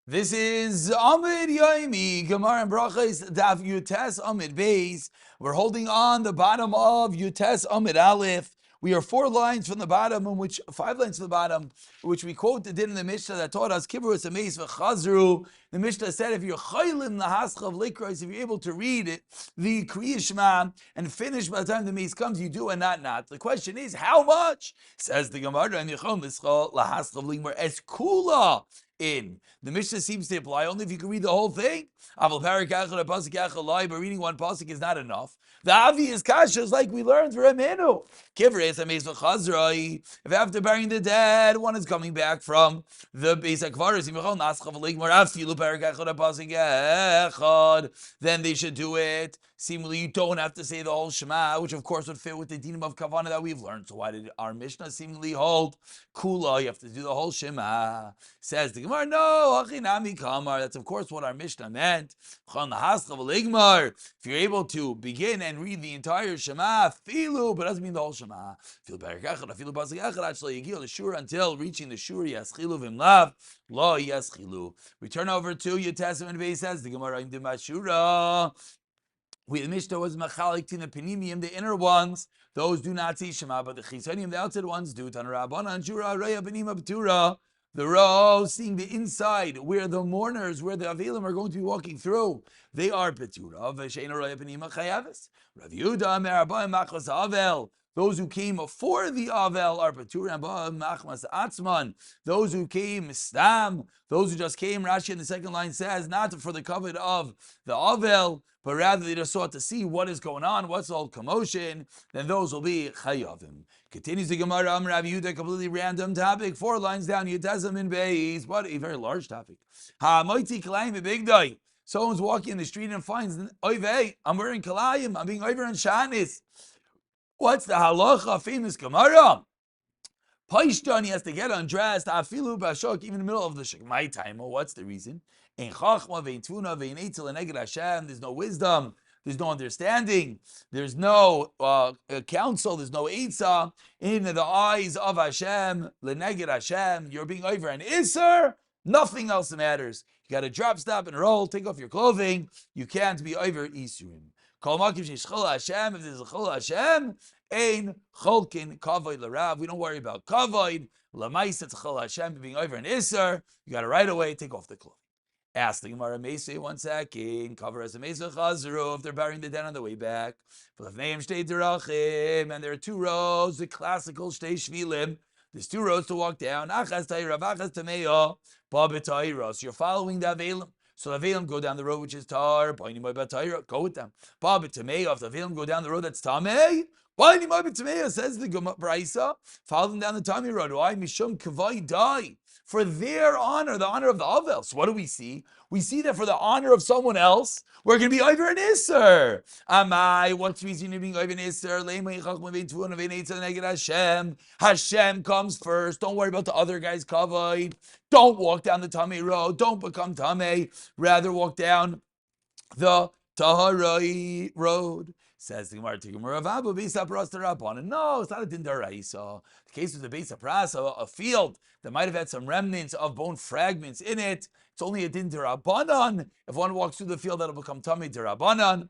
This is Amud Yomi, Gemara and Berachos Daf Yutes Amud Beis. We're holding on the bottom of Yutes Amud Aleph. We are 4 lines from the bottom, in which 5 lines from the bottom, which we quote the din in the Mishnah that taught us Kivrus Ameis v'Chazru. The Mishnah said, if you're chaylim lahaschav likros, if you're able to read it, the Kriya Shema and finish by the time the mace comes, you do and not. The question is, how much? Says the Gemara and Yechon lahaschav likmar es kula. In the Mishnah seems to apply only if you can read the whole thing. But reading one pasuk is not enough. The obvious kasha is like we learned for Aminu. If after burying the dead, one is coming back from the Beis HaKvaros, then they should do it. Seemingly, you don't have to say the whole Shema, which of course would fit with the dinim of Kavanah that we've learned. So why did our Mishnah seemingly hold Kula? You have to do the whole Shema. Says the Gemara, no, Achinami Kamar. That's of course what our Mishnah meant. If you're able to begin and read the entire Shema, filu, but doesn't mean the whole Shema. Until reaching the Shur, Yaschilu Vimlav, Lo Yaschilu. We turn over to your Testament base, says the Gemara in the Mashura. The Mishnah was machalik in the penimium, the inner ones, those do not see Shema, but the chisanim, the outside ones do. Tanarabana, Jura, Raya, Benima, B'tura. The row, seeing the inside, where the mourners, where the Avelim are going to be walking through, they are Betura. Vesheina, Raya, Benima, Chayavis. Rav Yehuda, Merabah, Machmas, Avel. Those who came for the Avel are Betura, and Machmas, Atzman. Those who came Stam, those who just came, Rashi in the second line says, not for the covet of the Avel, but rather they just sought to see what is going on, what's all commotion, then those will be Chayavim. Continues the Gemara, Rav Yehuda, completely random topic, 4 lines down, Yudazim in Beis, but a very large topic. Ha-moiti kalayim b'bigdai. Someone's walking in the street and finds, Oivei, I'm wearing kalayim, I'm being over in shanis. What's the halacha, famous Gemara? Paishtan, he has to get undressed, afilu b'ashok, even in the middle of the shekmai time. Well, what's the reason? Ein chachma, vein tuna, vein eitzel, neged Hashem. There's no wisdom, there's no understanding, there's no counsel, there's no eitzah in the eyes of Hashem. Leneged Hashem, you're being over an iser. Nothing else matters. You got to drop, stop, and roll. Take off your clothing. You can't be over isurim. Kol makim sheish Hashem. If there's a chol Hashem, ein cholkin kavod l'rav. We don't worry about kavod. Lamais it's chol Hashem being over an iser. You got to right away take off the clothing. Ask the Gemara, Mesei, 1 second. Cover as a Mesei Chazru if they're burying the dead on the way back. And there are 2 rows, the classical Shtei Shvilim. There's 2 rows to walk down. Achaz Taira, Achaz Tameya, Babet Taira. So you're following the Avelim. So the Avelim go down the road which is Tar, go with them. Babet Tameya, if the Avelim go down the road that's Tamei, says the Brisa, follow them down the Tamei road. Why? Mishum Kavai Dai. For their honor, the honor of the Avel. So what do we see? We see that for the honor of someone else, we're going to be over an Isser. Amai, what's the reason you're being over an Isser? Hashem. Hashem comes first. Don't worry about the other guy's kavod. Don't walk down the Tamei road. Don't become Tamei. Rather walk down the Taharai road. Says the Gemara to Gemara, no, it's not a din daraisa. The case of the Beis HaPras, a field that might have had some remnants of bone fragments in it. It's only a din darabanan. If one walks through the field, that'll become tamei darabanan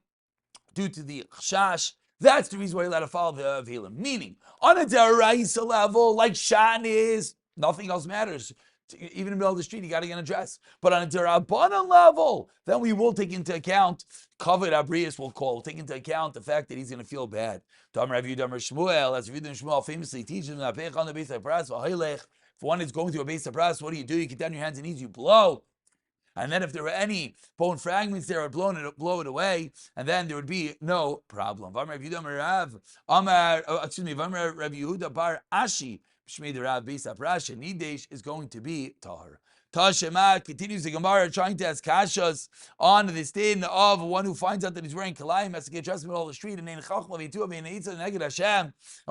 due to the chash. That's the reason why you're allowed to follow the Avelim. Meaning, on a daraisa level, like Shan is, nothing else matters. Even in the middle of the street, you got to get a dress. But on a derabanan level, then we will take into account, kavod abrius will call, take into account the fact that he's going to feel bad. Damar Rav Yehuda Shmuel, as Rav Yehuda Shmuel famously teaches him, if one is going through a Beis HaPras, what do? You get down your hands and knees, you blow. And then if there were any bone fragments there, blow it away, and then there would be no problem. Rav Yehuda bar Ashi, Shmei Rav Beis HaPras, Nidesh is going to be Tahar. Tashema continues the Gemara trying to ask kashas on this din of one who finds out that he's wearing kalayim, has to get dressed in the middle of the street, and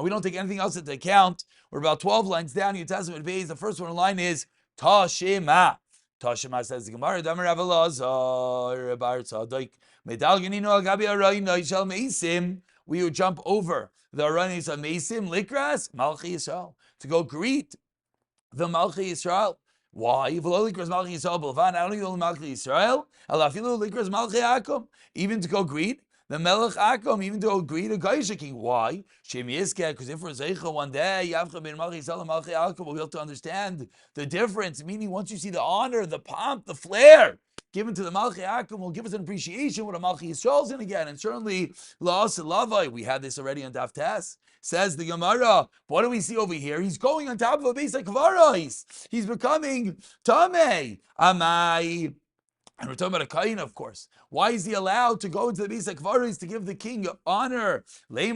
we don't take anything else into account. We're about 12 lines down. Yutazim Beis. The first one in line is Tashema. Tashema says the Gemara, Damar Rav Elazar bar Tzadik Medalganino al Gabi Arayna Yishal Meisim. We would jump over the Aranis of Meisim Likras Malchi Yisrael to go greet the Malchi Yisrael. Why? Even to go greet the Melech Akom, even to go greet a Gaisha king. Why? Because if we're Zeicha one day, we'll be able to understand the difference. Meaning, once you see the honor, the pomp, the flair given to the Malchi Akum, will give us an appreciation what a Malchi Yisrael is in again. And certainly, La'as Lavai, we had this already on Daf Tes. Says the Gemara, what do we see over here? He's going on top of a base like Kvarais. He's becoming Tameh. Amai. And we're talking about a kain, of course. Why is he allowed to go into the Bisa Kvaris to give the king honor? You're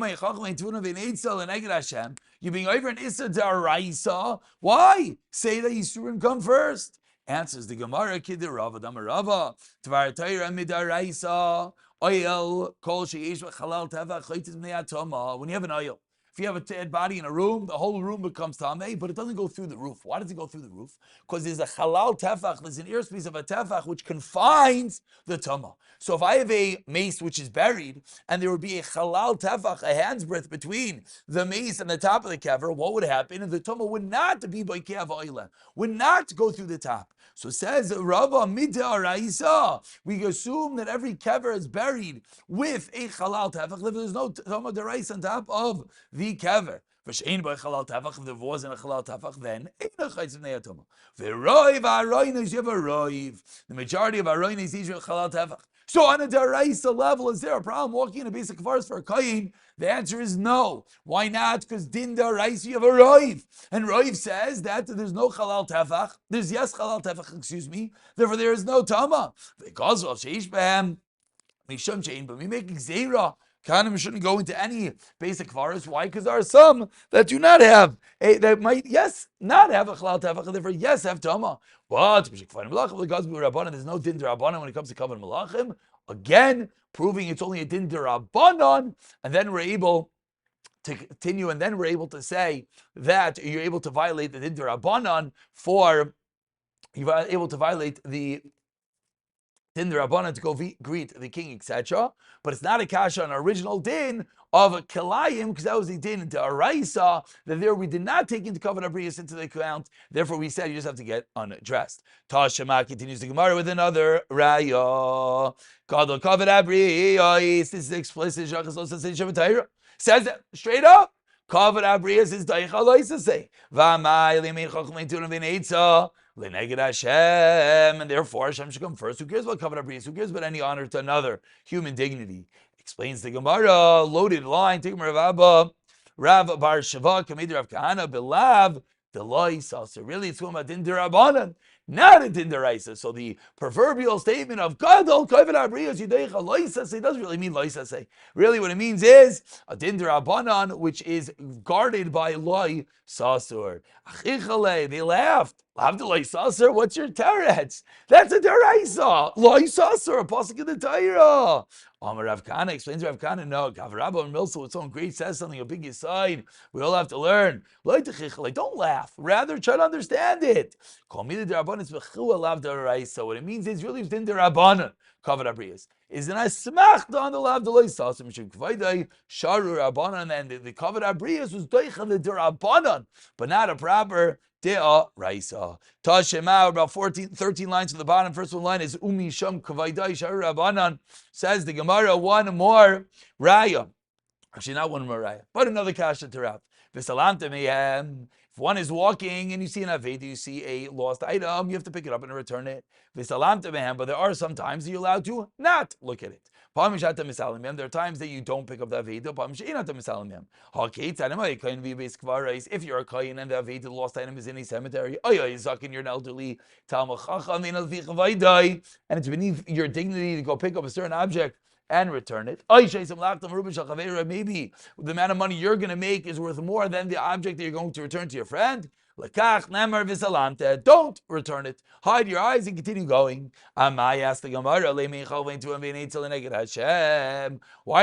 being over an Issa Daraisa. Why? Say that Yisurim come first. Answers the Gemara, Kidder Rava Damarava, Tvar Taira Midaraisa, Oil, Kol Sheish Chalal Teva, Chaitis Meatoma. When you have an oil, if you have a dead body in a room, the whole room becomes tamei, but it doesn't go through the roof. Why does it go through the roof? Because there's a halal tefach, there's an earpiece of a tefach which confines the tama. So if I have a mace which is buried, and there would be a halal tefach, a hand's breadth between the mace and the top of the kever, what would happen? And the tama would not be by kev oila, would not go through the top. So says Rava Midda Raisa, we assume that every kever is buried with a halal tefach. If there's no tama deraisa on top of the kever, if there wasn't a halal tefach, then ain't a chaytz b'nei atoma. V'roiv ha'aroinos, you have a roiv. The majority of aroinos is a halal tefach. So on a deraisa level, is there a problem walking in a basic kfaras for a kain? The answer is no. Why not? Because din deraisa you have a roiv, and roiv says that there's no halal tefach. There's yes halal tefach, excuse me. Therefore, there is no tama. Because of sheish behem mishum shein, but we make gzeira. Kanim shouldn't go into any basic kvaras. Why? Because there are some that do not have that might not have a chalal tefach, and therefore have tama. But there's no din d'Rabbanan when it comes to kavan malachim. Again, proving it's only a din d'Rabbanan, and then we're able to continue, and then we're able to say that you're able to violate the din d'Rabbanan you're able to violate the din d'Rabbanan to go greet the king, etc. But it's not a kasha on original din of a kilayim, because that was a din into a raisa, that there we did not take into covenant abrius into the account. Therefore, we said you just have to get undressed. Tashema continues the Gemara with another raya. Gadol covenant abrius. This is explicit. Says that straight up. Covenant abrius is daicha loisa say. V'amai limin chachmei tunim v'neitza. And therefore Hashem should come first. Who cares about covenant priest? Who cares about any honor to another human dignity? Explains the Gemara, loaded line, take Rav Abba, Rav Bar Shava, Kamid Rav Kahana, Belav, Deloisa. So really it's talking about din d'Rabbanan, not a din d'Oraisa. So the proverbial statement of Gadol Kovet Abriyos Yideicha Loisa, it doesn't really mean Loisa say. Really what it means is a din d'Rabbanan which is guarded by Loi Sasur. Achichale, they laughed. Avdulai Sasur, what's your teretz? That's a deraisa. Loi Sasur, a pasuk in the Torah. Amar Rav Kana explains Rav Kana, no, Gavrabba and Milsa with some great says something, a big side. We all have to learn. Don't laugh. Rather try to understand it. What it means is really din d'Rabbanan. Kavod Abriyas is an asmachta on the lav delay sasim mishum kvaydai sharu Rabbanan, and the Kavod Abriyas was doicha the d'Rabbanan, but not a proper Dea Raisa. Tashema, about 13 lines to the bottom. First one line is Umi Sham Kavaidai Sharu Rabbanan. Says the Gemara, one more Raya. Actually, not one more Raya, but another Kasha to Rav. If one is walking and you see an Aveda, you see a lost item, you have to pick it up and return it. But there are some times that you're allowed to not look at it. There are times that you don't pick up the Aveda. If you're a Kayin and the Aveda, the lost item is in a cemetery, you're an elderly Talmud Chacham, and it's beneath your dignity to go pick up a certain object and return it. Maybe the amount of money you're going to make is worth more than the object that you're going to return to your friend. Don't return it. Hide your eyes and continue going. Why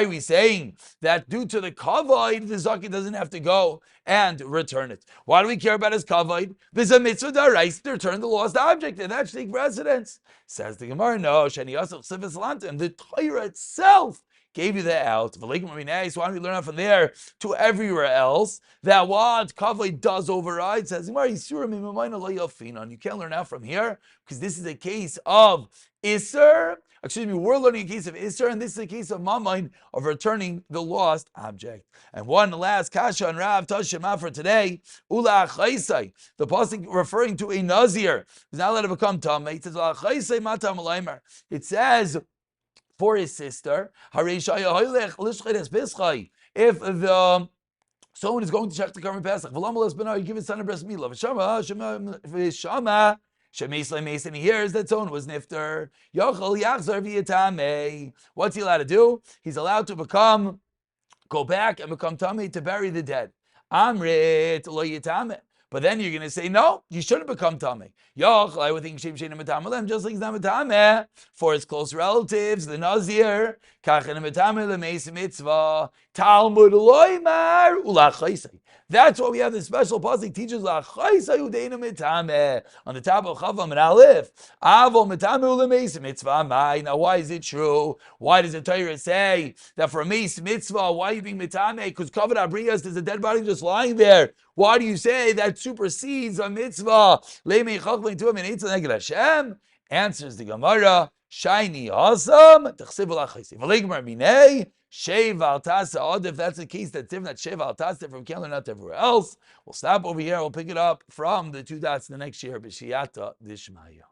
are we saying that due to the kavod, the zakah doesn't have to go and return it? Why do we care about his kavod? There's a mitzvah daraisa to return the lost object, and that should take precedence. Says the Gemara, no, the Torah itself gave you the out. So why don't we learn out from there to everywhere else that what kavod does override? Says you can't learn out from here because this is a case of Isser. Excuse me, we're learning a case of Isser, and this is a case of Mamain of returning the lost object. And one last kasha and Rav Tashema for today. Ula achaisai, the pasuk referring to a nazir is not allowed to become tamei. It says achaisai matam alaymer. It says for his sister, if the someone is going to check the Karban Pesach, you give his son a breast milah. And he hears that someone was nifter. What's he allowed to do? He's allowed to go back and become tamei to bury the dead. Amrit lo yitame. But then you're going to say, no, you shouldn't become tamei. I would think just like he's not tamei for his close relatives, the nazir. Talmud loymar ulachaisai. That's why we have the special pasuk teaches lachaisai udeinu mitame on the top of Chavam and Aleph. Avo mitame ulemeis mitzvah mai. Now, why is it true? Why does the Torah say that for a meis mitzvah, why are you being mitame? Because kavod abrias, there's a dead body just lying there. Why do you say that supersedes a mitzvah? Leimei chachlein to him and eitzah neged Hashem. Answers the Gemara. Shiny awesome. Shev al tasa. If that's the case, that's different. Shev al tasa from Keller, not everywhere else. We'll stop over here. We'll pick it up from the two dots the next year. B'shiyata dishmaya.